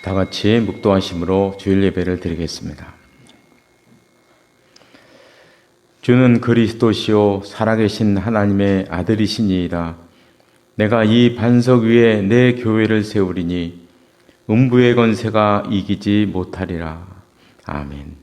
다 같이 묵도하심으로 주일 예배를 드리겠습니다. 주는 그리스도시요 살아계신 하나님의 아들이시니이다. 내가 이 반석 위에 내 교회를 세우리니 음부의 권세가 이기지 못하리라. 아멘.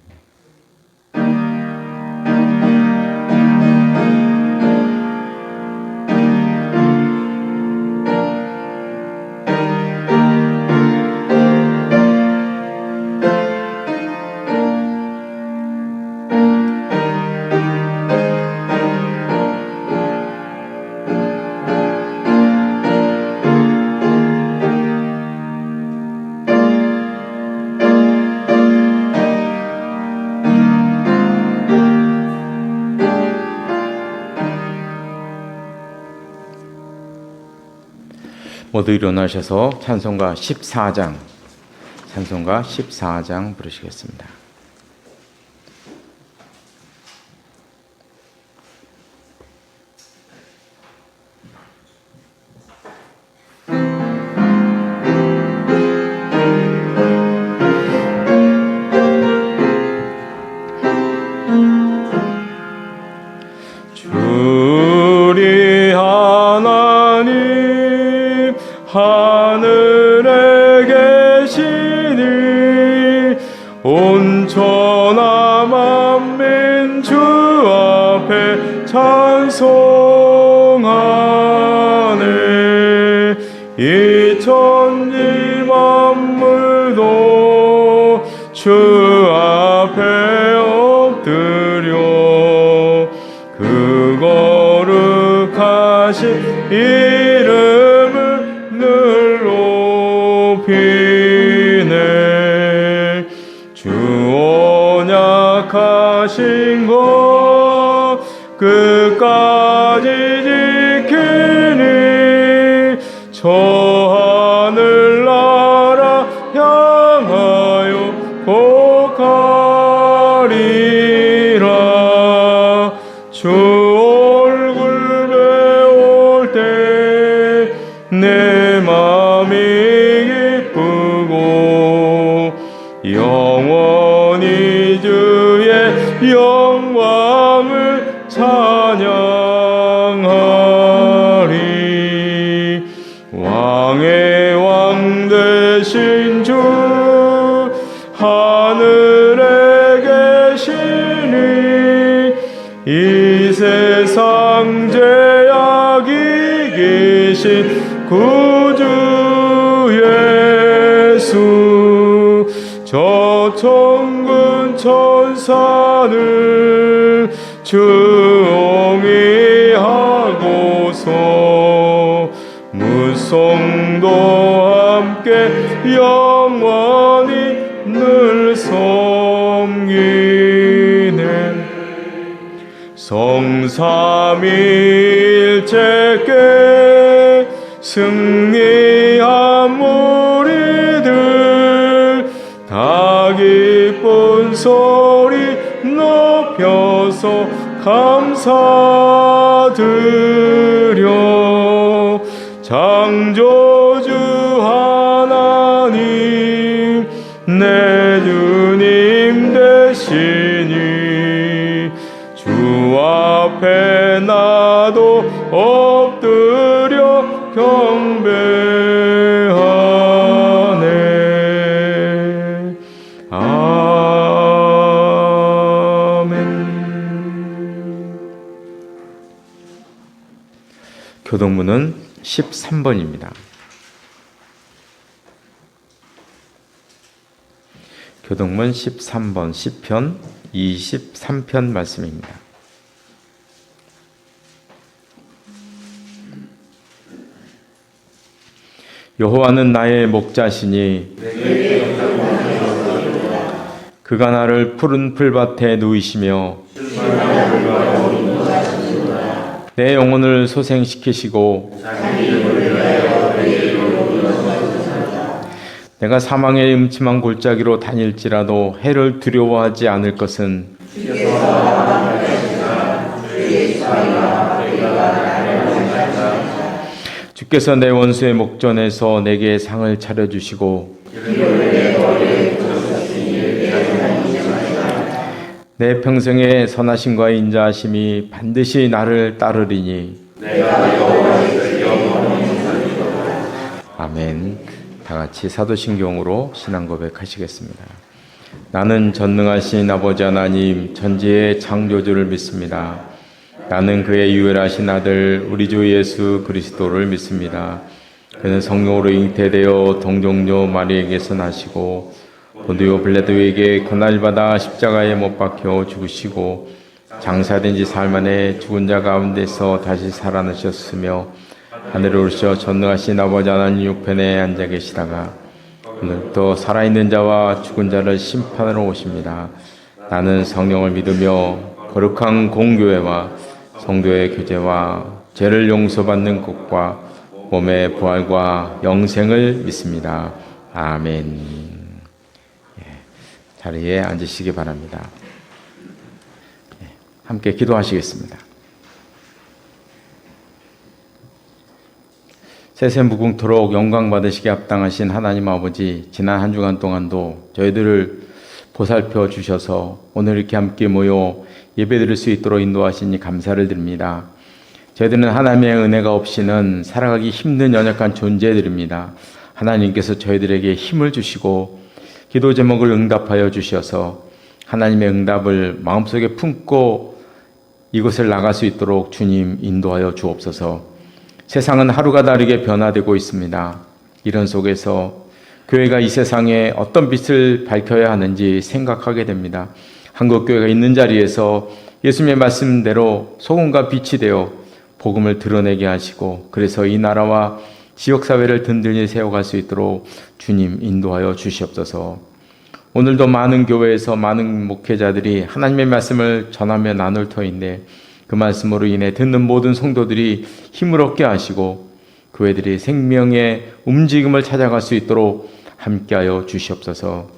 모두 일어나셔서 찬송가 14장 부르시겠습니다. 주리 하나님 하늘에 계시니 온천하 만민 주 앞에 찬송하네. 이 천지 만물도 주 앞에 엎드려 그 거룩하신 이름을 늘 높이네. 주 언약하신 것 끝까지 지키니 저 하늘나라 향하여 복하리라. 주 얼굴 배울 때 내 맘이 기쁘고 영원히 주의 영광을 찬양하리. 왕의 왕 되신 주 하늘에 계시니 이 세상 죄악 이기신 구주 예수 저 천군 천사를 주옹이하고서 무성도 함께 영원히 늘 섬기네. 성삼일체께 승리한 무리들 다 기쁜 소리 높여서 감사드려. 창조주 하나님 내 주님 되시니 주 앞에 나도 엎드려 경배하네. 아멘. 교동문은 13번입니다. 교동문 13번 시편 23편 말씀입니다. 여호와는 나의 목자시니 그가 나를 푸른 풀밭에 누이시며 내 영혼을 소생시키시고 내가 사망의 음침한 골짜기로 다닐지라도 해를 두려워하지 않을 것은 주께서 내 원수의 목전에서 내게 상을 차려주시고 내 평생의 선하심과 인자하심이 반드시 나를 따르리니 아멘. 다 같이 사도신경으로 신앙 고백하시겠습니다. 나는 전능하신 아버지 하나님 천지의 창조주를 믿습니다. 나는 그의 유일하신 아들 우리 주 예수 그리스도를 믿습니다. 그는 성령으로 잉태되어 동정녀 마리에게서 나시고 본디오 빌라도에게 고난을 받아 십자가에 못 박혀 죽으시고 장사된 지 사흘 만에 죽은 자 가운데서 다시 살아나셨으며 하늘에 오르셔 전능하신 아버지 하나님 우편에 앉아 계시다가 오늘 또 살아있는 자와 죽은 자를 심판하러 오십니다. 나는 성령을 믿으며 거룩한 공교회와 성도의 교제와 죄를 용서받는 것과 몸의 부활과 영생을 믿습니다. 아멘. 자리에 앉으시기 바랍니다. 함께 기도하시겠습니다. 세세무궁토록 영광 받으시기 합당하신 하나님 아버지, 지난 한 주간 동안도 저희들을 보살펴 주셔서 오늘 이렇게 함께 모여 예배드릴 수 있도록 인도하시니 감사를 드립니다. 저희들은 하나님의 은혜가 없이는 살아가기 힘든 연약한 존재들입니다. 하나님께서 저희들에게 힘을 주시고 기도 제목을 응답하여 주셔서 하나님의 응답을 마음속에 품고 이곳을 나갈 수 있도록 주님 인도하여 주옵소서. 세상은 하루가 다르게 변화되고 있습니다. 이런 속에서 교회가 이 세상에 어떤 빛을 밝혀야 하는지 생각하게 됩니다. 한국교회가 있는 자리에서 예수님의 말씀대로 소금과 빛이 되어 복음을 드러내게 하시고 그래서 이 나라와 지역사회를 든든히 세워갈 수 있도록 주님 인도하여 주시옵소서. 오늘도 많은 교회에서 많은 목회자들이 하나님의 말씀을 전하며 나눌 터인데 그 말씀으로 인해 듣는 모든 성도들이 힘을 얻게 하시고 교회들이 생명의 움직임을 찾아갈 수 있도록 함께하여 주시옵소서.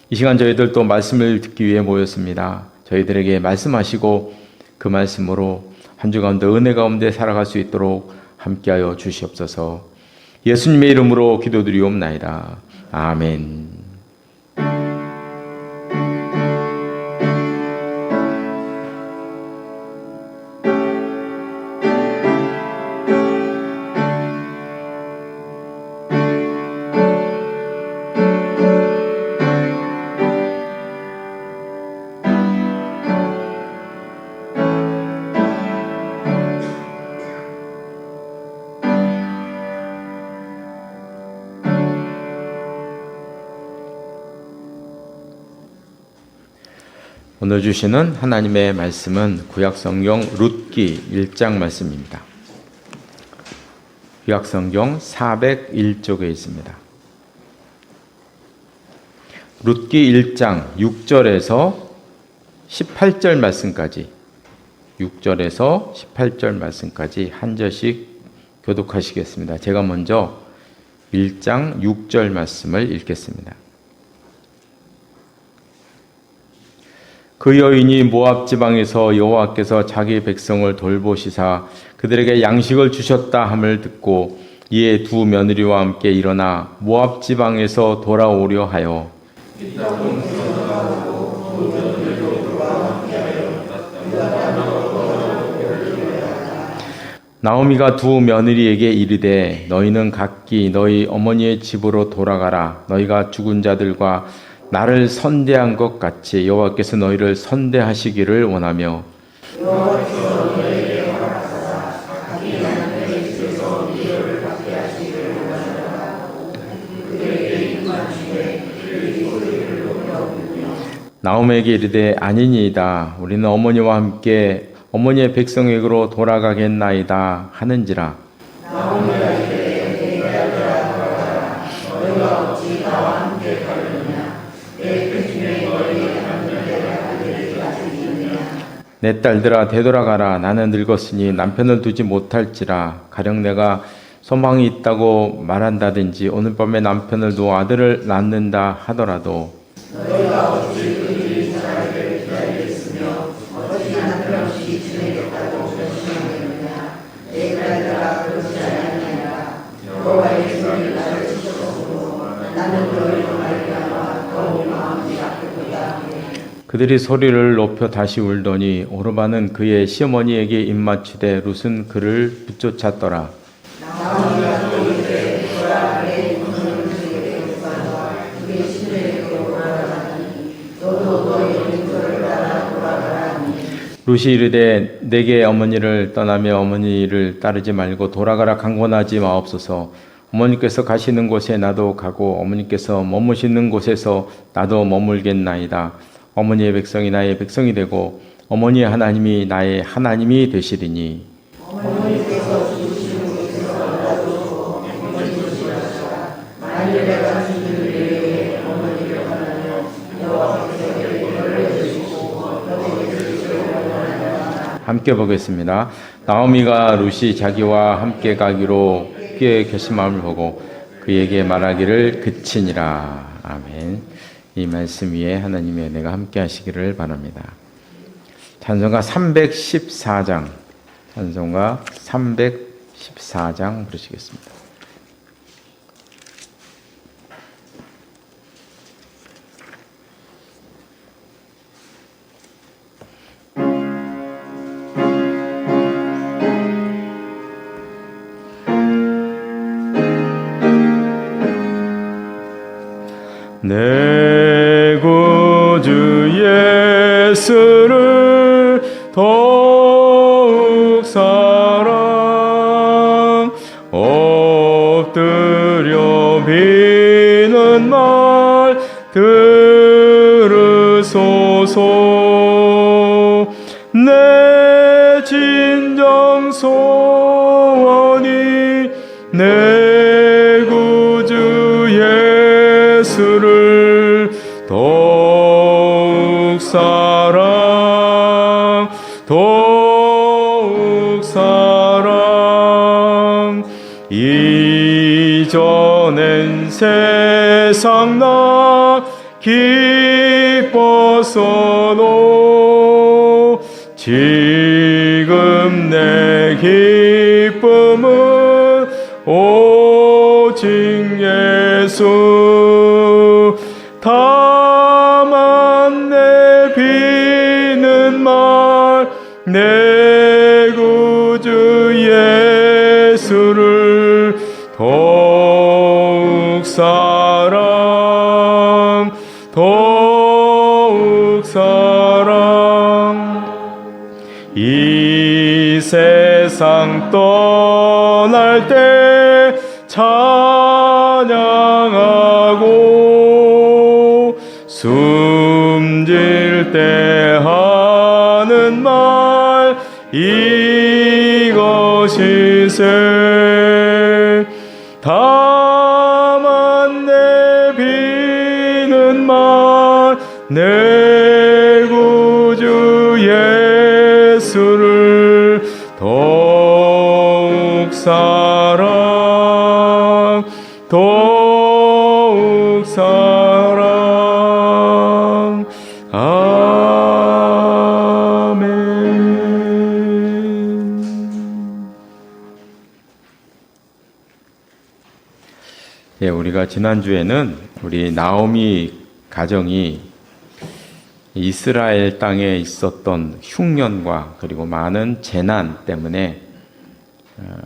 이 시간 저희들 또 말씀을 듣기 위해 모였습니다. 저희들에게 말씀하시고 그 말씀으로 한 주 가운데 은혜 가운데 살아갈 수 있도록 함께하여 주시옵소서. 예수님의 이름으로 기도드리옵나이다. 아멘. 오늘 주시는 하나님의 말씀은 구약성경 룻기 1장 말씀입니다. 구약성경 401쪽에 있습니다. 룻기 1장 6절에서 18절 말씀까지 6절에서 18절 말씀까지 한 절씩 교독하시겠습니다. 제가 먼저 1장 6절 말씀을 읽겠습니다. 그 여인이 모압 지방에서 여호와께서 자기 백성을 돌보시사 그들에게 양식을 주셨다 함을 듣고 이에 두 며느리와 함께 일어나 모압 지방에서 돌아오려 하여 나오미가 두 며느리에게 이르되 너희는 각기 너희 어머니의 집으로 돌아가라. 너희가 죽은 자들과 나를 선대한 것 같이 여호와께서 너희를 선대하시기를 원하며 나오미에게 이르되 아니니이다. 우리는 어머니와 함께 어머니의 백성에게로 돌아가겠나이다 하는지라. 내 딸들아 되돌아가라. 나는 늙었으니 남편을 두지 못할지라. 가령 내가 소망이 있다고 말한다든지 오늘 밤에 남편을 두어 아들을 낳는다 하더라도 그들이 소리를 높여 다시 울더니 오르바는 그의 시어머니에게 입맞추되 룻은 그를 붙쫓았더라. 룻이 이르되 내게 어머니를 떠나며 어머니를 따르지 말고 돌아가라 강권하지 마옵소서. 어머니께서 가시는 곳에 나도 가고 어머니께서 머무시는 곳에서 나도 머물겠나이다. 어머니의 백성이 나의 백성이 되고 어머니의 하나님이 나의 하나님이 되시리니. 함께 보겠습니다. 나오미가 룻이 자기와 함께 가기로 꽤 결심함을 보고 그에게 말하기를 그치니라. 아멘. 이 말씀 위에 하나님의 은혜가 함께 하시기를 바랍니다. 찬송가 314장, 찬송가 314장 부르시겠습니다. 내 구주 예수를 더욱 사랑 엎드려 비는 말 들으소서. 내 진정 소원이 내 구주 예수를 더욱 사랑 더욱 사랑. 이전엔 세상 나 기뻐서도 지금 내 기쁨은 오직 예수. 다만 내 비는 말 내 구주 예수를 더욱 사랑 더욱 사랑. 이 세상 떠날 때 찬양하고 숨질 때 하는 말 이것이세. 다만 내 비는 말 내 구주 예수를 더욱 사랑 더욱 사랑. 아멘. 예, 우리가 지난주에는 우리 나오미 가정이 이스라엘 땅에 있었던 흉년과 그리고 많은 재난 때문에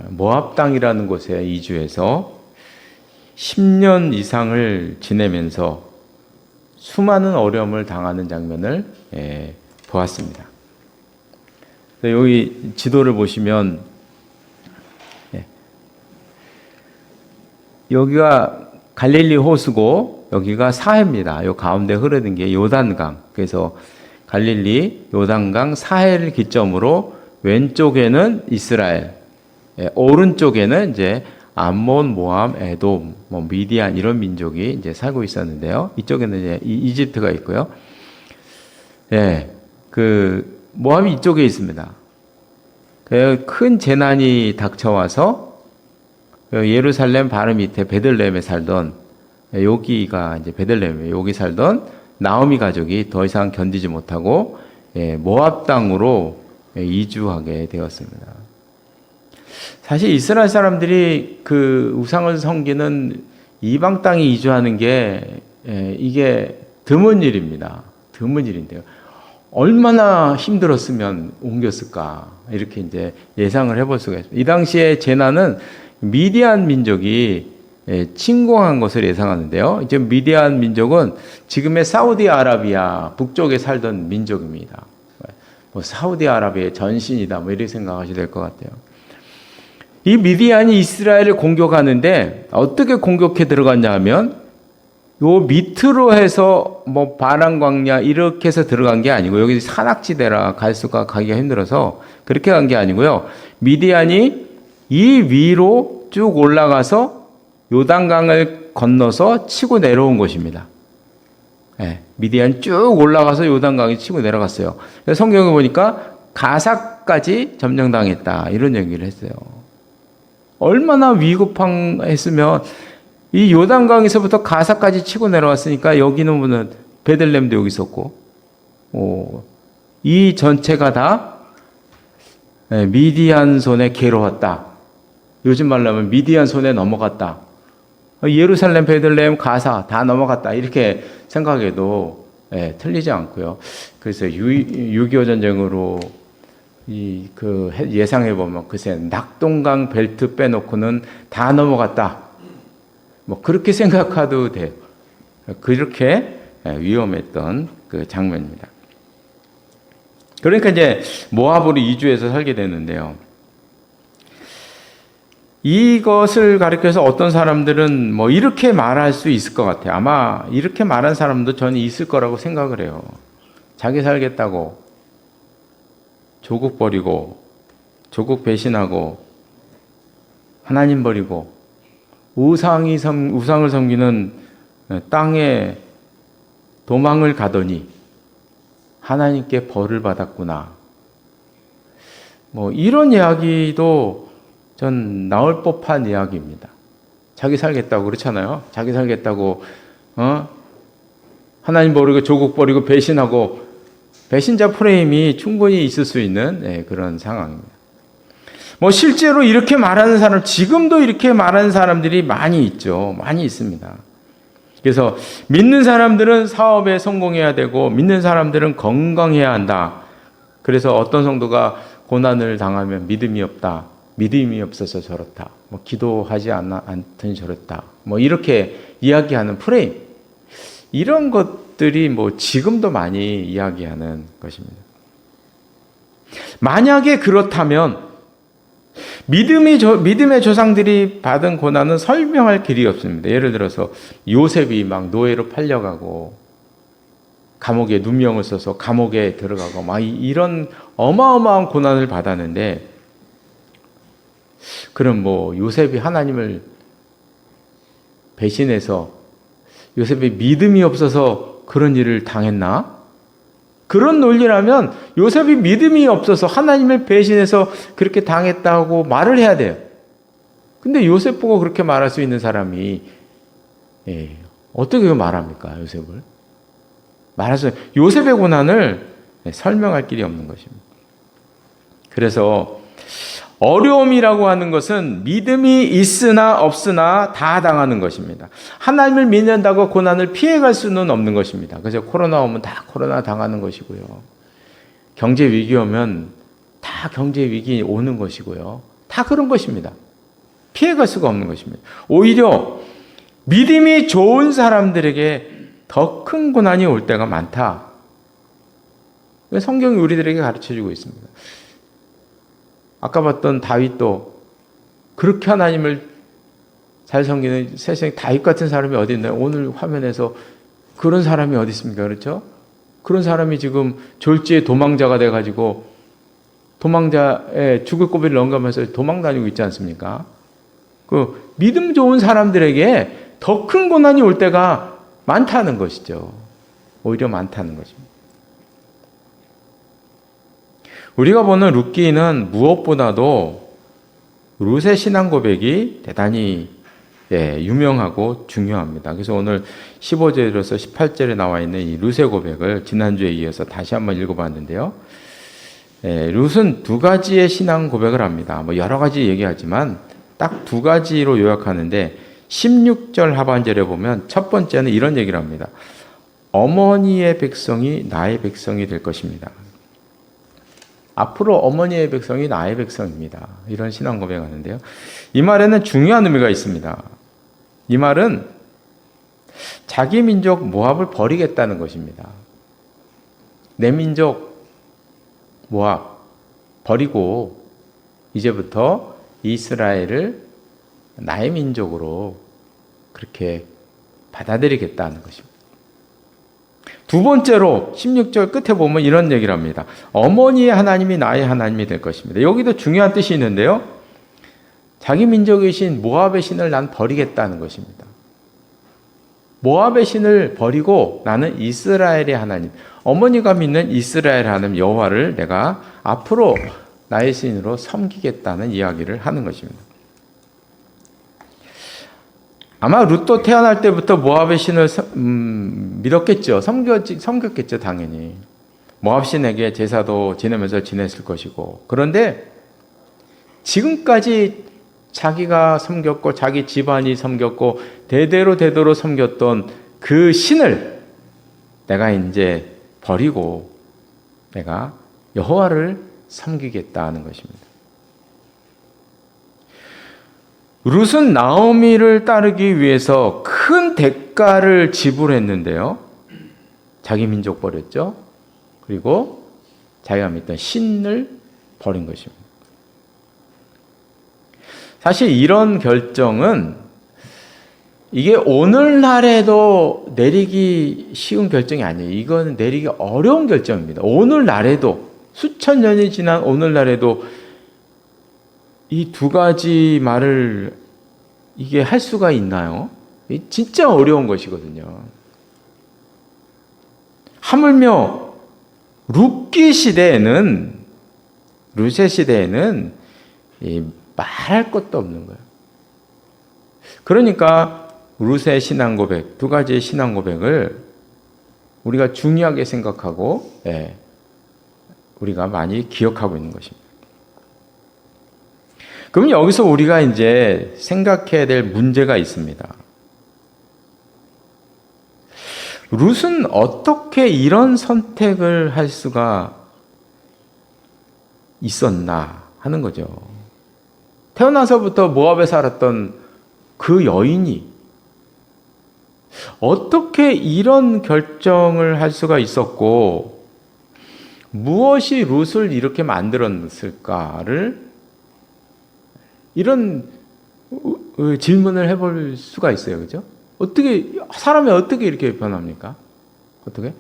모압 땅이라는 곳에 이주해서 10년 이상을 지내면서 수많은 어려움을 당하는 장면을 보았습니다. 여기 지도를 보시면 여기가 갈릴리 호수고 여기가 사해입니다. 요 가운데 흐르는 게 요단강. 그래서 갈릴리, 요단강, 사해를 기점으로 왼쪽에는 이스라엘, 오른쪽에는 이제 암몬, 모압, 에돔, 미디안 이런 민족이 이제 살고 있었는데요. 이쪽에는 이제 이집트가 있고요. 그 모압이 이쪽에 있습니다. 큰 재난이 닥쳐와서 예루살렘 바로 밑에 베들레헴에 살던 여기가 이제 베들레헴에 여기 살던 나오미 가족이 더 이상 견디지 못하고 모압 땅으로 이주하게 되었습니다. 사실 이스라엘 사람들이 그 우상을 섬기는 이방 땅에 이주하는 게 이게 드문 일입니다. 드문 일인데요. 얼마나 힘들었으면 옮겼을까 이렇게 이제 예상을 해볼 수가 있습니다. 이 당시에 제나는 미디안 민족이 침공한 것을 예상하는데요. 이제 미디안 민족은 지금의 사우디아라비아 북쪽에 살던 민족입니다. 뭐 사우디아라비아의 전신이다 뭐 이렇게 생각하셔도 될 것 같아요. 이 미디안이 이스라엘을 공격하는데 어떻게 공격해 들어갔냐 하면 요 밑으로 해서 뭐 바람 광야 이렇게 해서 들어간 게 아니고 여기 산악지대라 갈 수가 가기가 힘들어서 그렇게 간 게 아니고요. 미디안이 이 위로 쭉 올라가서 요단강을 건너서 치고 내려온 것입니다. 미디안 쭉 올라가서 요단강에 치고 내려갔어요. 성경에 보니까 가사까지 점령당했다 이런 얘기를 했어요. 얼마나 위급했으면 이 요단강에서부터 가사까지 치고 내려왔으니까 여기는 뭐는 베들레헴도 여기 있었고, 이 전체가 다 미디안 손에 괴로웠다. 요즘 말로 하면 미디안 손에 넘어갔다. 예루살렘, 베들레헴, 가사 다 넘어갔다. 이렇게 생각해도 틀리지 않고요. 그래서 6.25 전쟁으로 예상해 보면 글쎄 낙동강 벨트 빼놓고는 다 넘어갔다. 뭐 그렇게 생각해도 돼요. 그렇게 위험했던 그 장면입니다. 그러니까 이제 모압으로 이주해서 살게 되는데요. 이것을 가리켜서 어떤 사람들은 뭐 이렇게 말할 수 있을 것 같아요. 아마 이렇게 말한 사람도 저는 있을 거라고 생각을 해요. 자기 살겠다고 조국 버리고 조국 배신하고 하나님 버리고 우상을 섬기는 땅에 도망을 가더니 하나님께 벌을 받았구나. 뭐 이런 이야기도 전 나올 법한 이야기입니다. 자기 살겠다고 그렇잖아요. 자기 살겠다고 하나님 버리고 조국 버리고 배신하고 배신자 프레임이 충분히 있을 수 있는 그런 상황입니다. 뭐 실제로 이렇게 말하는 사람, 지금도 이렇게 말하는 사람들이 많이 있죠. 많이 있습니다. 그래서 믿는 사람들은 사업에 성공해야 되고 믿는 사람들은 건강해야 한다. 그래서 어떤 성도가 고난을 당하면 믿음이 없다. 믿음이 없어서 저렇다. 뭐 기도하지 않더니 저렇다. 뭐 이렇게 이야기하는 프레임. 이런 것들이 뭐 지금도 많이 이야기하는 것입니다. 만약에 그렇다면 믿음의 조상들이 받은 고난은 설명할 길이 없습니다. 예를 들어서 요셉이 막 노예로 팔려가고 감옥에 누명을 써서 감옥에 들어가고 막 이런 어마어마한 고난을 받았는데 그럼 뭐 요셉이 하나님을 배신해서 요셉이 믿음이 없어서 그런 일을 당했나? 그런 논리라면 요셉이 믿음이 없어서 하나님을 배신해서 그렇게 당했다고 말을 해야 돼요. 근데 요셉 보고 그렇게 말할 수 있는 사람이 어떻게 말합니까? 요셉을 말해서 요셉의 고난을 설명할 길이 없는 것입니다. 그래서 어려움이라고 하는 것은 믿음이 있으나 없으나 다 당하는 것입니다. 하나님을 믿는다고 고난을 피해갈 수는 없는 것입니다. 그래서 코로나 오면 다 코로나 당하는 것이고요. 경제 위기 오면 다 경제 위기 오는 것이고요. 다 그런 것입니다. 피해갈 수가 없는 것입니다. 오히려 믿음이 좋은 사람들에게 더 큰 고난이 올 때가 많다. 성경이 우리들에게 가르쳐주고 있습니다. 아까 봤던 다윗도 그렇게 하나님을 잘 섬기는 세상에 다윗 같은 사람이 어디 있나요? 오늘 화면에서 그런 사람이 어디 있습니까? 그렇죠? 그런 사람이 지금 졸지에 도망자가 돼가지고 도망자의 죽을 고비를 넘가면서 도망 다니고 있지 않습니까? 그 믿음 좋은 사람들에게 더 큰 고난이 올 때가 많다는 것이죠. 오히려 많다는 것입니다. 우리가 보는 룻기는 무엇보다도 룻의 신앙 고백이 대단히 유명하고 중요합니다. 그래서 오늘 15절에서 18절에 나와 있는 이 룻의 고백을 지난주에 이어서 다시 한번 읽어봤는데요. 룻은 두 가지의 신앙 고백을 합니다. 뭐 여러 가지 얘기하지만 딱 두 가지로 요약하는데 16절 하반절에 보면 첫 번째는 이런 얘기를 합니다. 어머니의 백성이 나의 백성이 될 것입니다. 앞으로 어머니의 백성이 나의 백성입니다. 이런 신앙 고백하는데요. 이 말에는 중요한 의미가 있습니다. 이 말은 자기 민족 모압을 버리겠다는 것입니다. 내 민족 모압 버리고 이제부터 이스라엘을 나의 민족으로 그렇게 받아들이겠다는 것입니다. 두 번째로 16절 끝에 보면 이런 얘기를 합니다. 어머니의 하나님이 나의 하나님이 될 것입니다. 여기도 중요한 뜻이 있는데요. 자기 민족의 신 모압의 신을 난 버리겠다는 것입니다. 모압의 신을 버리고 나는 이스라엘의 하나님, 어머니가 믿는 이스라엘 하나님 여호와를 내가 앞으로 나의 신으로 섬기겠다는 이야기를 하는 것입니다. 아마 룻도 태어날 때부터 모압의 신을 믿었겠죠. 섬겼겠죠, 당연히. 모압 신에게 제사도 지내면서 지냈을 것이고. 그런데 지금까지 자기가 섬겼고 자기 집안이 섬겼고 대대로 섬겼던 그 신을 내가 이제 버리고 내가 여호와를 섬기겠다는 것입니다. 룻은 나오미를 따르기 위해서 큰 대가를 지불했는데요. 자기 민족 버렸죠. 그리고 자기가 믿던 신을 버린 것입니다. 사실 이런 결정은 이게 오늘날에도 내리기 쉬운 결정이 아니에요. 이건 내리기 어려운 결정입니다. 오늘날에도 수천 년이 지난 오늘날에도 이 두 가지 말을 이게 할 수가 있나요? 진짜 어려운 것이거든요. 하물며 룻의 시대에는 말할 것도 없는 거예요. 그러니까 룻의 신앙 고백, 두 가지의 신앙 고백을 우리가 중요하게 생각하고 우리가 많이 기억하고 있는 것입니다. 그럼 여기서 우리가 이제 생각해야 될 문제가 있습니다. 룻은 어떻게 이런 선택을 할 수가 있었나 하는 거죠. 태어나서부터 모압에 살았던 그 여인이 어떻게 이런 결정을 할 수가 있었고 무엇이 룻을 이렇게 만들었을까를 이런 질문을 해볼 수가 있어요. 그죠? 사람이 어떻게 이렇게 변합니까? 어떻게?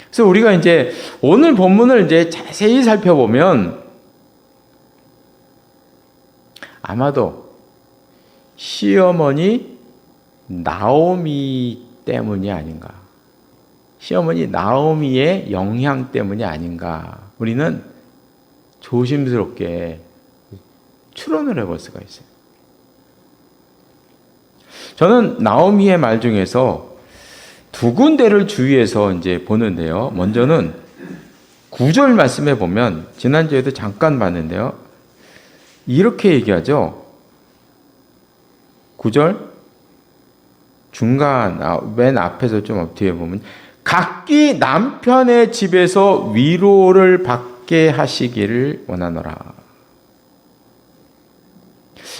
그래서 우리가 이제 오늘 본문을 이제 자세히 살펴보면 아마도 시어머니 나오미 때문이 아닌가. 시어머니 나오미의 영향 때문이 아닌가. 우리는 조심스럽게 추론을 해볼 수가 있어요. 저는 나오미의 말 중에서 두 군데를 주의해서 이제 보는데요. 먼저는 9절 말씀에 보면 지난주에도 잠깐 봤는데요. 이렇게 얘기하죠. 9절 중간 맨 앞에서 좀 뒤에 보면 각기 남편의 집에서 위로를 받게 하시기를 원하노라.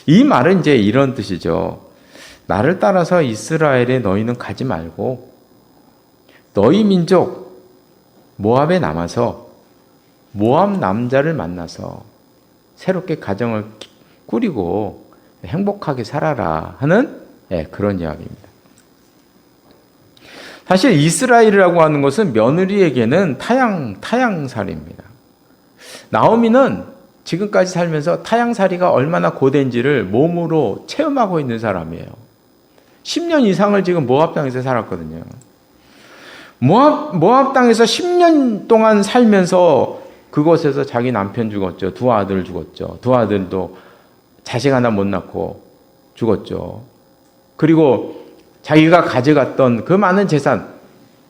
이 말은 이제 이런 뜻이죠. 나를 따라서 이스라엘에 너희는 가지 말고 너희 민족 모압에 남아서 모압 남자를 만나서 새롭게 가정을 꾸리고 행복하게 살아라 하는 그런 이야기입니다. 사실 이스라엘이라고 하는 것은 며느리에게는 타향살이입니다. 나오미는 지금까지 살면서 타향살이가 얼마나 고된지를 몸으로 체험하고 있는 사람이에요. 10년 이상을 지금 모압 땅에서 살았거든요. 모압 땅에서 10년 동안 살면서 그곳에서 자기 남편 죽었죠. 두 아들 죽었죠. 두 아들도 자식 하나 못 낳고 죽었죠. 그리고 자기가 가져갔던 그 많은 재산,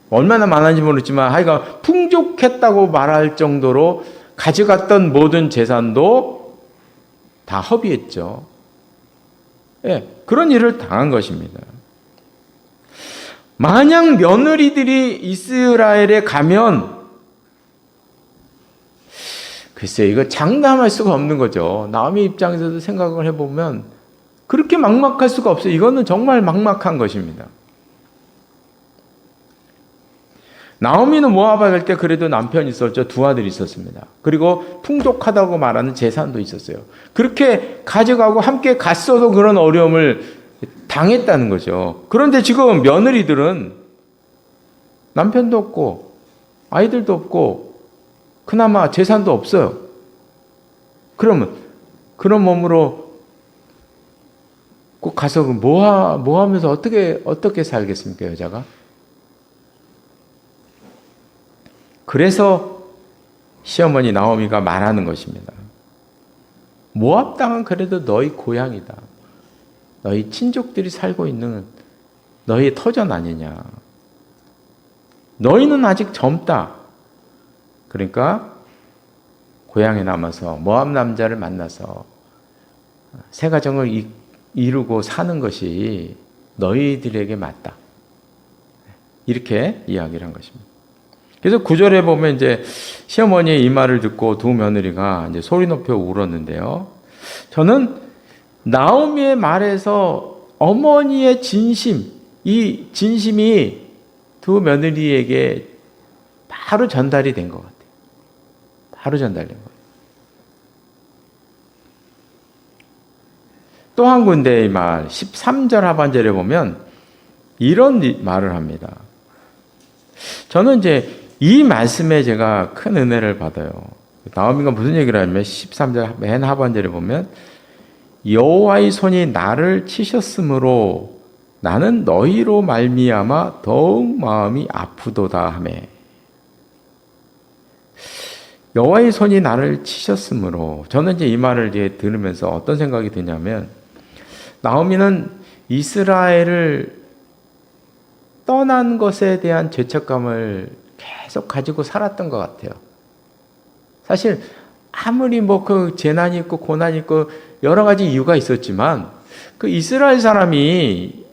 얼마나 많은지 모르지만 하여간 풍족했다고 말할 정도로 가져갔던 모든 재산도 다 허비했죠. 그런 일을 당한 것입니다. 만약 며느리들이 이스라엘에 가면, 글쎄요, 이거 장담할 수가 없는 거죠. 나오미 입장에서도 생각을 해보면 그렇게 막막할 수가 없어요. 이거는 정말 막막한 것입니다. 나오미는 모압에 갈 때 그래도 남편이 있었죠. 두 아들이 있었습니다. 그리고 풍족하다고 말하는 재산도 있었어요. 그렇게 가져가고 함께 갔어도 그런 어려움을 당했다는 거죠. 그런데 지금 며느리들은 남편도 없고 아이들도 없고 그나마 재산도 없어요. 그러면 그런 몸으로 꼭 가서 뭐 하면서 어떻게 살겠습니까, 여자가? 그래서 시어머니 나오미가 말하는 것입니다. 모압 땅은 그래도 너희 고향이다. 너희 친족들이 살고 있는 너희의 터전 아니냐. 너희는 아직 젊다. 그러니까 고향에 남아서 모압 남자를 만나서 새 가정을 이루고 사는 것이 너희들에게 맞다. 이렇게 이야기를 한 것입니다. 그래서 9절에 보면 이제 시어머니의 이 말을 듣고 두 며느리가 이제 소리 높여 울었는데요. 저는 나오미의 말에서 어머니의 진심, 이 진심이 두 며느리에게 바로 전달이 된 것 같아요. 바로 전달된 거예요. 또 한 군데의 말, 13절 하반절에 보면 이런 말을 합니다. 저는 이제 이 말씀에 제가 큰 은혜를 받아요. 나오미가 무슨 얘기를 하냐면 13절 맨 하반절에 보면 여호와의 손이 나를 치셨으므로 나는 너희로 말미암아 더욱 마음이 아프도다 하매. 여호와의 손이 나를 치셨으므로, 저는 이제 이 말을 이제 들으면서 어떤 생각이 드냐면, 나오미는 이스라엘을 떠난 것에 대한 죄책감을 계속 가지고 살았던 것 같아요. 사실 아무리 그 재난이 있고 고난이 있고 여러 가지 이유가 있었지만 그 이스라엘 사람이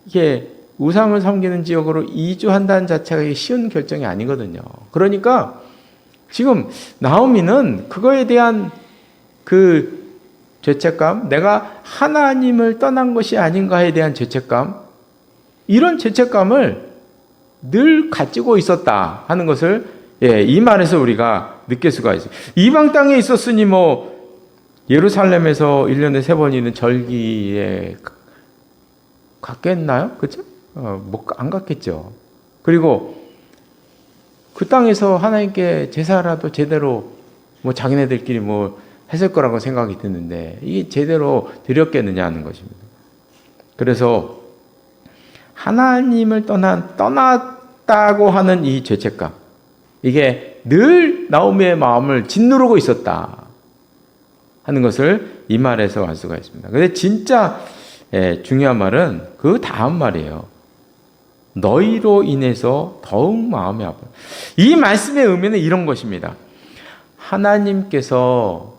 이게 우상을 섬기는 지역으로 이주한다는 자체가 쉬운 결정이 아니거든요. 그러니까 지금 나오미는 그거에 대한 그 죄책감, 내가 하나님을 떠난 것이 아닌가에 대한 죄책감, 이런 죄책감을 늘 가지고 있었다 하는 것을 이 말에서 우리가 느낄 수가 있어요. 이방 땅에 있었으니 예루살렘에서 1년에 3번이는 절기에 갔겠나요? 그렇죠? 안 갔겠죠. 그리고 그 땅에서 하나님께 제사라도 제대로 자기네들끼리 했을 거라고 생각이 드는데 이게 제대로 드렸겠느냐 하는 것입니다. 그래서 하나님을 떠났다고 하는 이 죄책감, 이게 늘 나오미의 마음을 짓누르고 있었다 하는 것을 이 말에서 알 수가 있습니다. 근데 진짜 중요한 말은 그 다음 말이에요. 너희로 인해서 더욱 마음이 아파. 이 말씀의 의미는 이런 것입니다. 하나님께서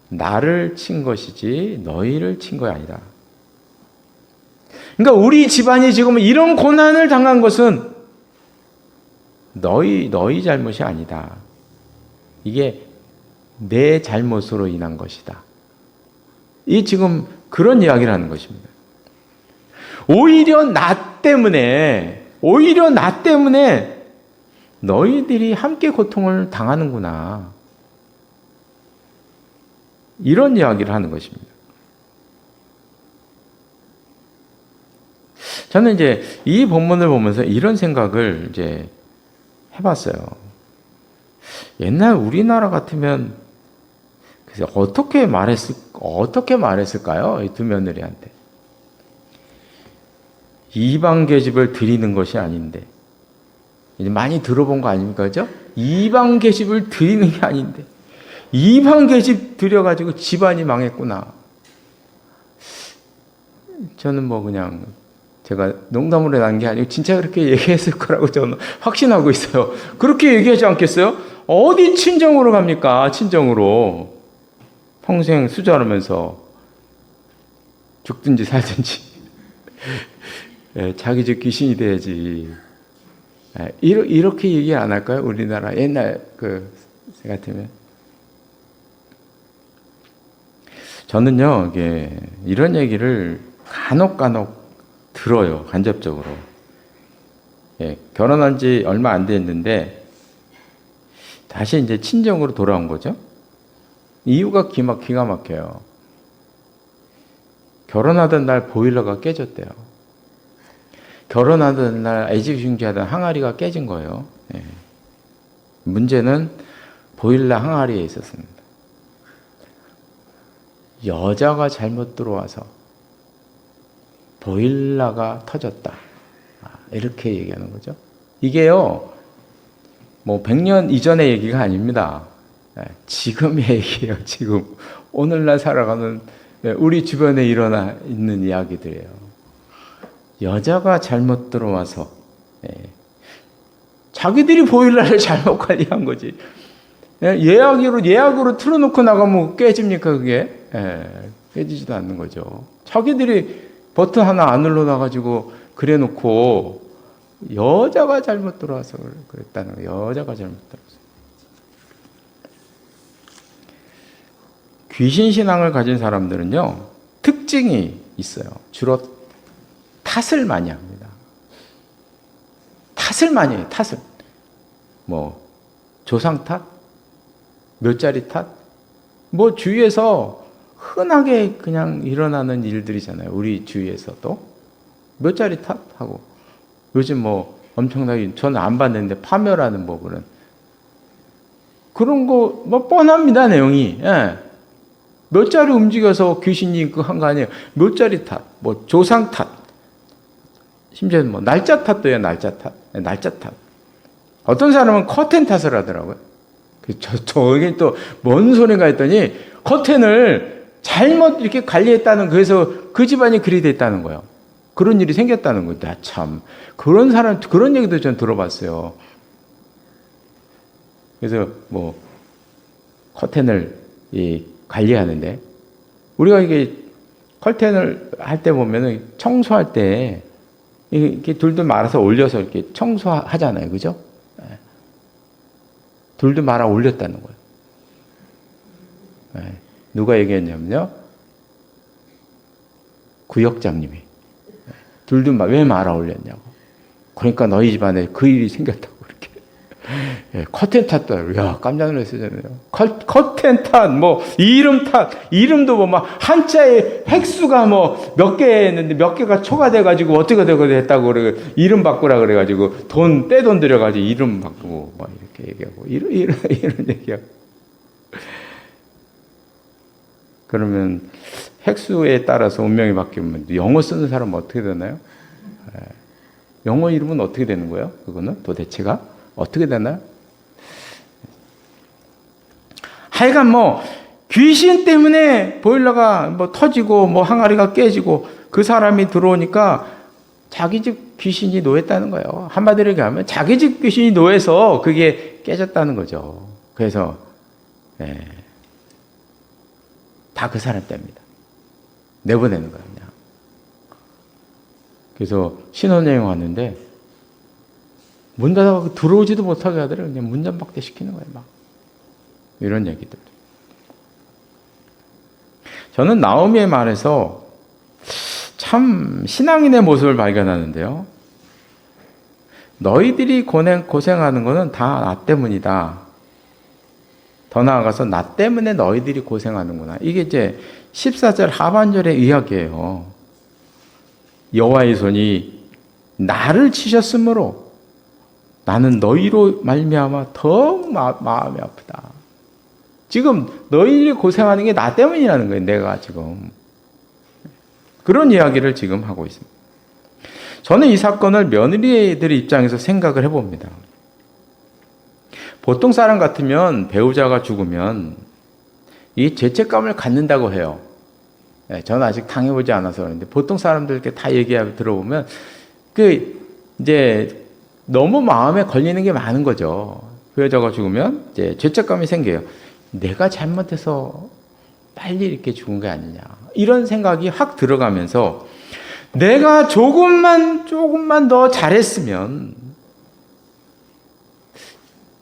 나를 친 것이지 너희를 친 것이 아니다. 그러니까 우리 집안이 지금 이런 고난을 당한 것은 너희 잘못이 아니다. 이게 내 잘못으로 인한 것이다. 이 지금 그런 이야기를 하는 것입니다. 오히려 나 때문에 너희들이 함께 고통을 당하는구나. 이런 이야기를 하는 것입니다. 저는 이제 이 본문을 보면서 이런 생각을 이제 해봤어요. 옛날 우리나라 같으면 그래서 어떻게 말했을까요? 이 두 며느리한테. 이방 계집을 드리는 것이 아닌데. 이제 많이 들어본 거 아닙니까? 그죠? 이방 계집을 드리는 게 아닌데. 이방 계집 드려가지고 집안이 망했구나. 저는 그냥 제가 농담으로 한 게 아니고 진짜 그렇게 얘기했을 거라고 저는 확신하고 있어요. 그렇게 얘기하지 않겠어요? 어디 친정으로 갑니까? 친정으로. 평생 수절하면서 죽든지 살든지. 자기 집 귀신이 돼야지. 이렇게 얘기 안 할까요? 우리나라 옛날 새 같으면. 저는요, 이게 이런 얘기를 간혹 들어요, 간접적으로. 결혼한 지 얼마 안 됐는데 다시 이제 친정으로 돌아온 거죠. 이유가 기가 막혀요. 결혼하던 날 보일러가 깨졌대요. 결혼하던 날 애지중지하던 항아리가 깨진 거예요. 문제는 보일러 항아리에 있었습니다. 여자가 잘못 들어와서 보일러가 터졌다. 이렇게 얘기하는 거죠. 이게요, 뭐 100년 이전의 얘기가 아닙니다. 지금의 얘기예요. 지금 오늘날 살아가는 우리 주변에 일어나 있는 이야기들이에요. 여자가 잘못 들어와서 자기들이 보일러를 잘못 관리한 거지. 예약으로 틀어놓고 나가면 깨집니까 그게? 깨지지도 않는 거죠. 자기들이 버튼 하나 안 눌러놔가지고 그래놓고 여자가 잘못 들어와서 그랬다는 거예요. 여자가 잘못 들어와서. 귀신 신앙을 가진 사람들은요, 특징이 있어요. 주로 탓을 많이 합니다. 탓을 많이 해요. 탓을. 뭐 조상 탓, 묘자리 탓, 뭐 주위에서 흔하게 그냥 일어나는 일들이잖아요. 우리 주위에서도 묘자리 탓하고, 요즘 뭐 엄청나게, 저는 안 봤는데 파묘라는 뭐 그런 거 뭐 뻔합니다, 내용이. 묘자리 움직여서 귀신이 한 거 아니에요. 묘자리 탓, 뭐 조상 탓, 심지어는 뭐 날짜 탓도 해요. 날짜 탓. 어떤 사람은 커튼 탓을 하더라고요. 저게 또 뭔 소린가 했더니 커튼을 잘못 이렇게 관리했다는, 그래서 그 집안이 그리 됐다는 거예요. 그런 일이 생겼다는 거예요. 참 그런 얘기도 전 들어봤어요. 그래서 뭐 커튼을 관리하는데, 우리가 이게 커튼을 할 때 보면은 청소할 때 이렇게 둘둘 말아서 올려서 이렇게 청소하잖아요, 그죠? 둘둘 말아 올렸다는 거예요. 누가 얘기했냐면요, 구역장님이 둘둘 왜 말아 올렸냐고. 그러니까 너희 집안에 그 일이 생겼다고 이렇게. 커튼 탓도, 야, 깜짝 놀랐어요. 커튼 탓, 뭐 이름 탓, 이름도 뭐 막 한자에 획수가 뭐 몇 개 했는데 몇 개가 초과돼 가지고 어떻게 됐다고 그래, 이름 바꾸라 그래 가지고 떼돈 들여 가지고 이름 바꾸고 막 이렇게 얘기하고 이런 얘기하고. 그러면 획수에 따라서 운명이 바뀌면 영어 쓰는 사람은 어떻게 되나요? 영어 이름은 어떻게 되는 거예요? 그거는 도대체가 어떻게 되나요? 하여간 뭐 귀신 때문에 보일러가 뭐 터지고 뭐 항아리가 깨지고 그 사람이 들어오니까 자기 집 귀신이 노했다는 거예요. 한마디로 얘기하면 자기 집 귀신이 노해서 그게 깨졌다는 거죠. 그래서 다 그 사람 때입니다. 내보내는 거예요, 그냥. 그래서 신혼여행 왔는데 문 닫아서 들어오지도 못하게 하더라고요. 그냥 문전박대 시키는 거예요, 막. 이런 얘기들. 저는 나오미의 말에서 참 신앙인의 모습을 발견하는데요. 너희들이 고생하는 것은 다 나 때문이다. 더 나아가서 나 때문에 너희들이 고생하는구나. 이게 이제 14절 하반절의 이야기예요. 여호와의 손이 나를 치셨으므로 나는 너희로 말미암아 더 마음이 아프다. 지금 너희들이 고생하는 게 나 때문이라는 거예요. 내가 지금. 그런 이야기를 지금 하고 있습니다. 저는 이 사건을 며느리들 입장에서 생각을 해봅니다. 보통 사람 같으면 배우자가 죽으면 이 죄책감을 갖는다고 해요. 저는 아직 당해보지 않아서 그런데 보통 사람들께 다 얘기하고 들어보면 이제 너무 마음에 걸리는 게 많은 거죠. 그 여자가 죽으면 이제 죄책감이 생겨요. 내가 잘못해서 빨리 이렇게 죽은 게 아니냐. 이런 생각이 확 들어가면서 내가 조금만 더 잘했으면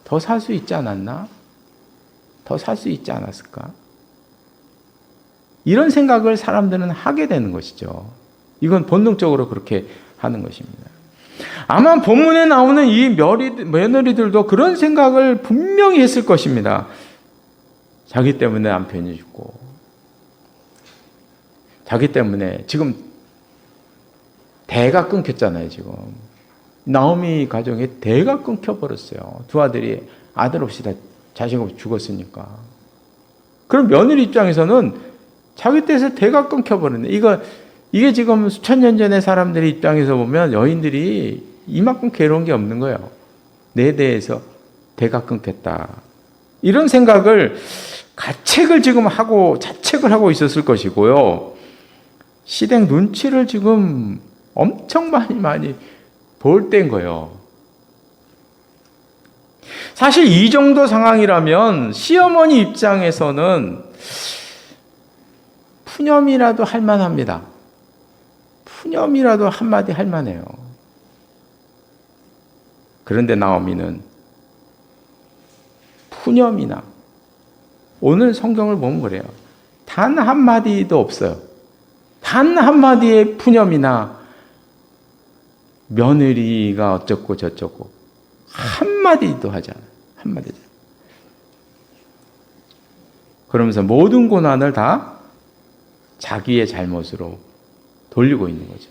더 살 수 있지 않았나? 더 살 수 있지 않았을까? 이런 생각을 사람들은 하게 되는 것이죠. 이건 본능적으로 그렇게 하는 것입니다. 아마 본문에 나오는 이 며느리들도 그런 생각을 분명히 했을 것입니다. 자기 때문에 남편이 죽고, 자기 때문에 지금 대가 끊겼잖아요, 지금. 나오미 가정에 대가 끊겨버렸어요. 두 아들이 아들 없이 다 자식 없이 죽었으니까. 그럼 며느리 입장에서는 자기 때에서 대가 끊겨버렸네. 이게 지금 수천 년 전의 사람들의 입장에서 보면 여인들이 이만큼 괴로운 게 없는 거예요. 내 대에서 대가 끊겼다. 이런 생각을 자책을 하고 있었을 것이고요. 시댁 눈치를 지금 엄청 많이 볼 때인 거예요. 사실 이 정도 상황이라면 시어머니 입장에서는 푸념이라도 할 만합니다. 푸념이라도 한마디 할 만해요. 그런데 나오미는 푸념이나, 오늘 성경을 보면 그래요. 단 한마디도 없어요. 단 한마디의 푸념이나 며느리가 어쩌고 저쩌고 한마디도 하지 않아요. 한마디도. 그러면서 모든 고난을 다 자기의 잘못으로 돌리고 있는 거죠.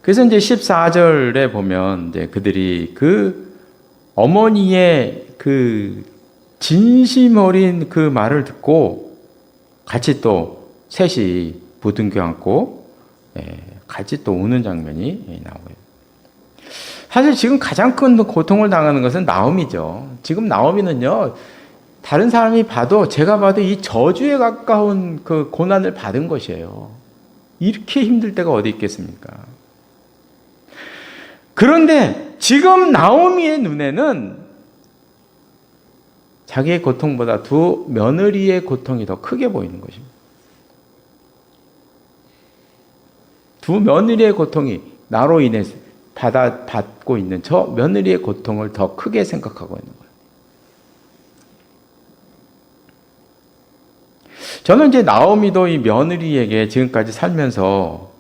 그래서 이제 14절에 보면 이제 그들이 그 어머니의 그 진심 어린 그 말을 듣고 같이 또 셋이 부둥켜 안고 같이 또 우는 장면이 나오고요. 사실 지금 가장 큰 고통을 당하는 것은 나오미죠. 지금 나오미는요, 다른 사람이 봐도, 제가 봐도 이 저주에 가까운 그 고난을 받은 것이에요. 이렇게 힘들 때가 어디 있겠습니까? 그런데 지금 나오미의 눈에는 자기의 고통보다 두 며느리의 고통이 더 크게 보이는 것입니다. 두 며느리의 고통이 나로 인해 받고 있는 저 며느리의 고통을 더 크게 생각하고 있는 거예요. 저는 이제 나오미도 이 며느리에게 지금까지 살면서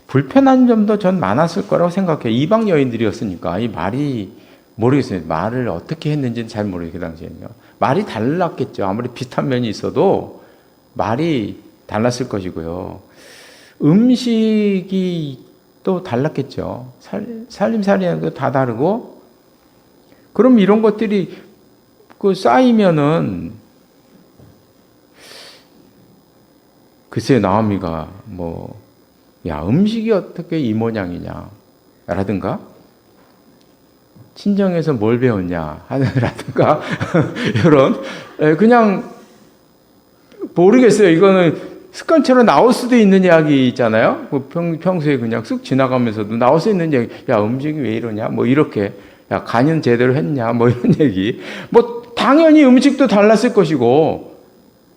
불편한 점도 전 많았을 거라고 생각해요. 이방 여인들이었으니까 이 말이 모르겠어요. 말을 어떻게 했는지는 잘 모르겠어요. 그 당시에는요. 말이 달랐겠죠. 아무리 비슷한 면이 있어도 말이 달랐을 것이고요. 음식이 또 달랐겠죠. 살림살이하는 거 다 다르고. 그럼 이런 것들이 그 쌓이면은, 글쎄요, 나오미가 야, 음식이 어떻게 이 모양이냐 라든가, 친정에서 뭘 배웠냐 하느라든가 이런, 그냥 모르겠어요. 이거는 습관처럼 나올 수도 있는 이야기 있잖아요. 평소에 그냥 쓱 지나가면서도 나올 수 있는 얘기. 야, 음식이 왜 이러냐? 이렇게. 야, 간은 제대로 했냐? 이런 얘기. 당연히 음식도 달랐을 것이고,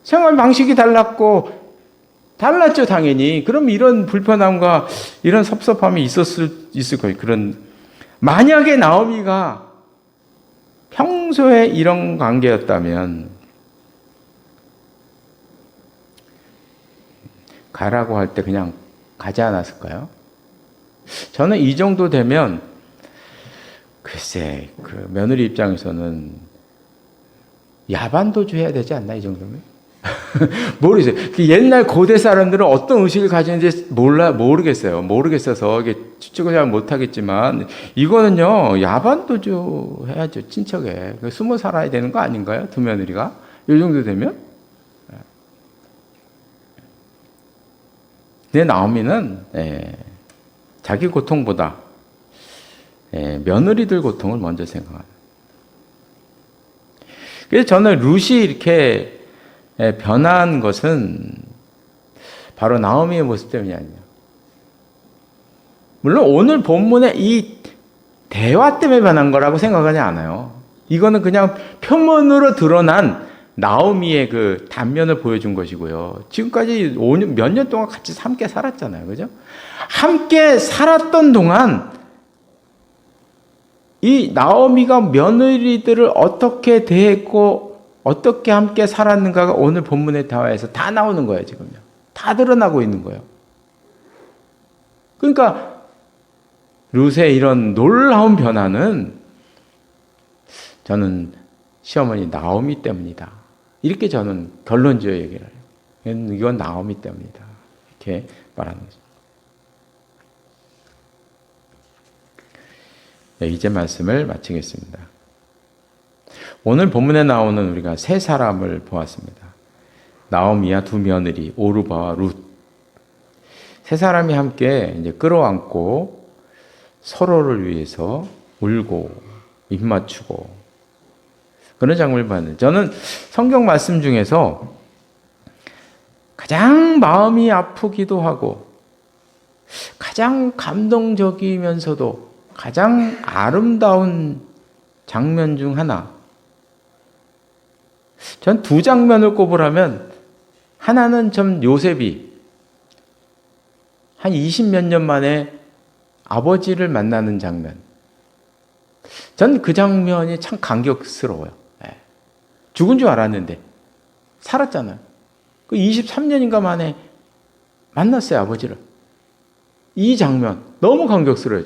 생활 방식이 달랐죠, 당연히. 그럼 이런 불편함과 이런 섭섭함이 있을 거예요. 만약에 나오미가 평소에 이런 관계였다면, 가라고 할 때 그냥 가지 않았을까요? 저는 이 정도 되면, 글쎄, 그 며느리 입장에서는 야반도주 해야 되지 않나, 이 정도면? 모르겠어요. 옛날 고대 사람들은 어떤 의식을 가지는지 모르겠어서 이게 추측을 잘 못하겠지만, 이거는요, 야반도주 해야죠, 친척에. 숨어 살아야 되는 거 아닌가요? 두 며느리가? 이 정도 되면? 근데 나오미는 자기 고통보다 며느리들 고통을 먼저 생각합니다. 그래서 저는 룻이 이렇게 변한 것은 바로 나오미의 모습 때문이 아니에요. 물론 오늘 본문의 이 대화 때문에 변한 거라고 생각하지 않아요. 이거는 그냥 표면으로 드러난 나오미의 그 단면을 보여준 것이고요. 지금까지 5년, 몇 년 동안 같이 함께 살았잖아요. 그죠? 함께 살았던 동안 이 나오미가 며느리들을 어떻게 대했고 어떻게 함께 살았는가가 오늘 본문의 대화에서 다 나오는 거예요. 지금요. 다 드러나고 있는 거예요. 그러니까 룻의 이런 놀라운 변화는 저는 시어머니 나오미 때문이다. 이렇게 저는 결론지어 얘기를 해요. 이건 나오미 때문이다. 이렇게 말하는 거죠. 네, 이제 말씀을 마치겠습니다. 오늘 본문에 나오는 우리가 세 사람을 보았습니다. 나오미와 두 며느리 오르바와 룻. 세 사람이 함께 이제 끌어안고 서로를 위해서 울고 입 맞추고 그런 장면을 봤는데 저는 성경 말씀 중에서 가장 마음이 아프기도 하고 가장 감동적이면서도 가장 아름다운 장면 중 하나. 전 두 장면을 꼽으라면 하나는 좀 요셉이 한 20몇 년 만에 아버지를 만나는 장면. 전 그 장면이 참 감격스러워요. 죽은 줄 알았는데 살았잖아요. 그 23년인가 만에 만났어요, 아버지를. 이 장면 너무 감격스러워요.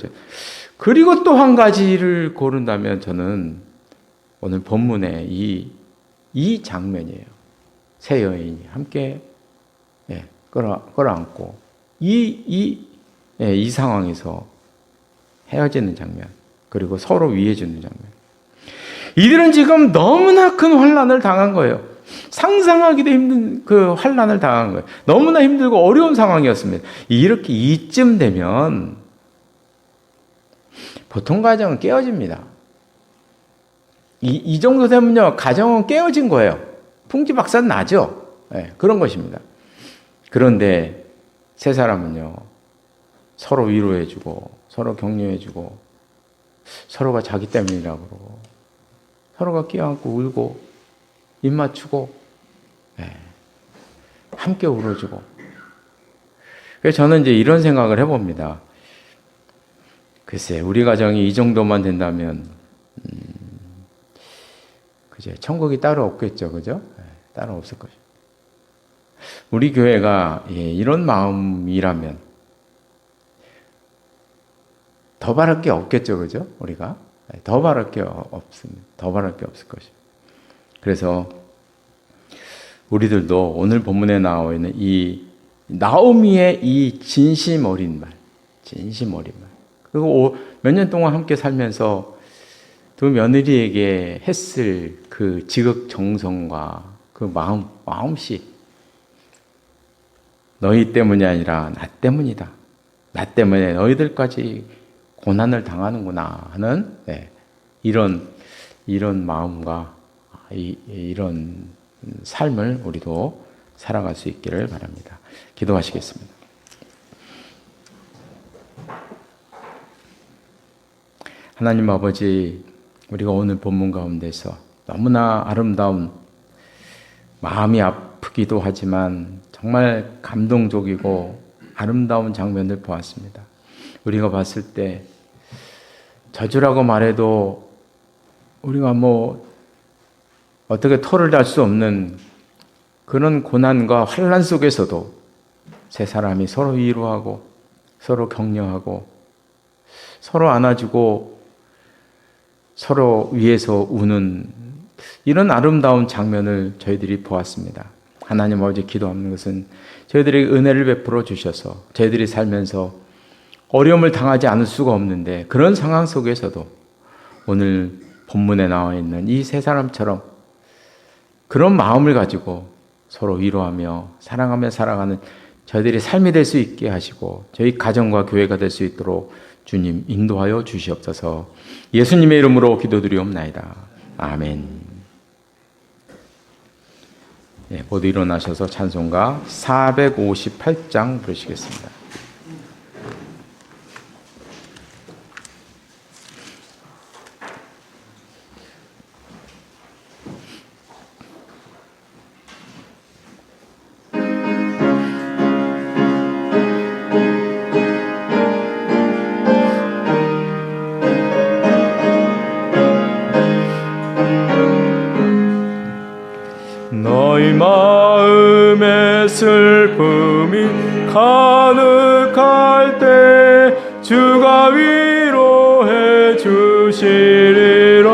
그리고 또 한 가지를 고른다면 저는 오늘 본문의 이 장면이에요. 세 여인이 함께 끌어안고 이 상황에서 헤어지는 장면, 그리고 서로 위해주는 장면. 이들은 지금 너무나 큰 환난을 당한 거예요. 상상하기도 힘든 그 환난을 당한 거예요. 너무나 힘들고 어려운 상황이었습니다. 이렇게 이쯤 되면 보통 가정은 깨어집니다. 이 정도 되면요, 가정은 깨어진 거예요. 풍지박산 나죠. 그런 것입니다. 그런데 세 사람은요, 서로 위로해주고, 서로 격려해주고, 서로가 자기 때문이라고 그러고, 서로가 끼어안고 울고, 입 맞추고, 함께 울어주고. 그래서 저는 이제 이런 생각을 해봅니다. 글쎄, 우리 가정이 이 정도만 된다면, 그죠? 천국이 따로 없겠죠, 그죠? 따로 없을 것입니다. 우리 교회가 이런 마음이라면 더 바랄 게 없겠죠, 그죠? 우리가 더 바랄 게 없습니다. 더 바랄 게 없을 것입니다. 그래서 우리들도 오늘 본문에 나와 있는 이 나오미의 이 진심 어린 말, 그리고 몇 년 동안 함께 살면서 두 며느리에게 했을 그 지극정성과 그 마음씨, 너희 때문이 아니라 나 때문이다. 나 때문에 너희들까지 고난을 당하는구나 하는 이런 마음과 이런 삶을 우리도 살아갈 수 있기를 바랍니다. 기도하시겠습니다. 하나님 아버지, 우리가 오늘 본문 가운데서 너무나 아름다운, 마음이 아프기도 하지만 정말 감동적이고 아름다운 장면을 보았습니다. 우리가 봤을 때 저주라고 말해도 우리가 어떻게 토를 달 수 없는 그런 고난과 환난 속에서도 세 사람이 서로 위로하고 서로 격려하고 서로 안아주고 서로 위에서 우는 이런 아름다운 장면을 저희들이 보았습니다. 하나님 아버지, 기도하는 것은 저희들에게 은혜를 베풀어 주셔서 저희들이 살면서 어려움을 당하지 않을 수가 없는데, 그런 상황 속에서도 오늘 본문에 나와 있는 이 세 사람처럼 그런 마음을 가지고 서로 위로하며 사랑하며 살아가는 저희들이 삶이 될 수 있게 하시고 저희 가정과 교회가 될 수 있도록 주님 인도하여 주시옵소서. 예수님의 이름으로 기도드리옵나이다. 아멘. 모두 일어나셔서 찬송가 458장 부르시겠습니다. 슬픔이 가득할 때 주가 위로해 주시리라.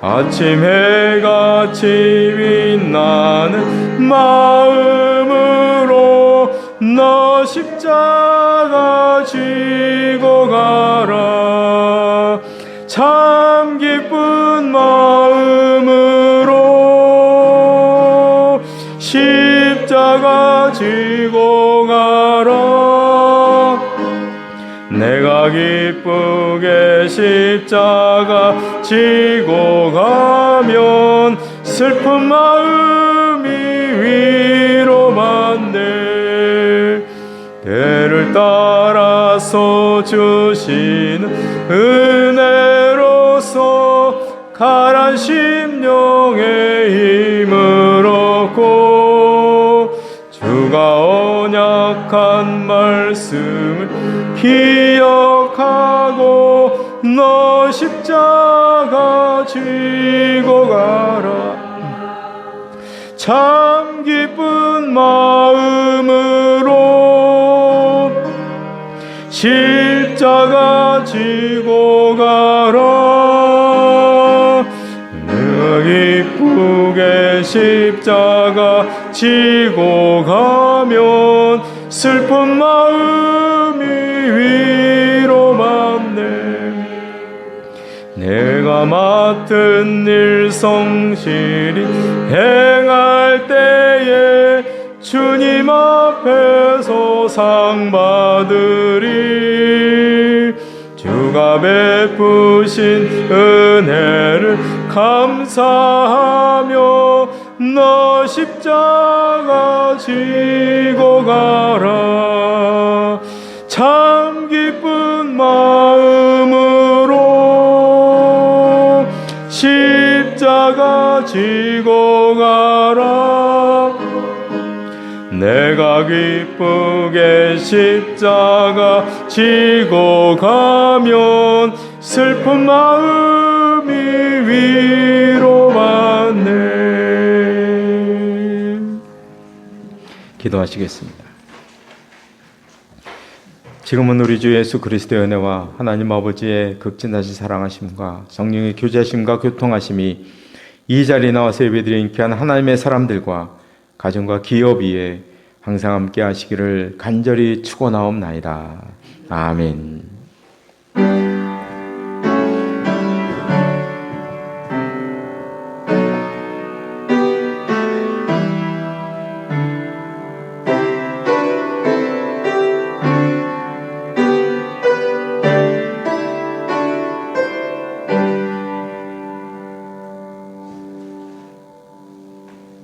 아침 해같이 빛나는 마음으로 너 십자가 지고 가라. 참 기쁜 마음으로 십자가 지고 가라. 내가 기쁘게 십자가 지고 가면 슬픈 마음이 위로받네. 때를 따라서 주시는 은혜로서 가란 심령의 힘을 얻고 주가 언약한 말씀을 기억하고 너 십자가 지고 가라. 참 기쁜 마음으로 십자가 지고 가라. 내가 기쁘게 십자가 지고 가면 슬픈 마음이 위로받네. 내가 맡은 일 성실히 행할 때에 주님 앞에서 상 받으리. 주가 베푸신 은혜를 감사하며 너 십자가 지고 가라. 참 기쁜 마음으로 십자가 지고 가라. 내가 기쁘게 십자가 지고 가면 슬픈 마음이 위로받네. 기도하시겠습니다. 지금은 우리 주 예수 그리스도의 은혜와 하나님 아버지의 극진하신 사랑하심과 성령의 교제하심과 교통하심이 이 자리에 나와서 예배드린 귀한 하나님의 사람들과 가정과 기업 위에 항상 함께 하시기를 간절히 축원하옵나이다. 아멘.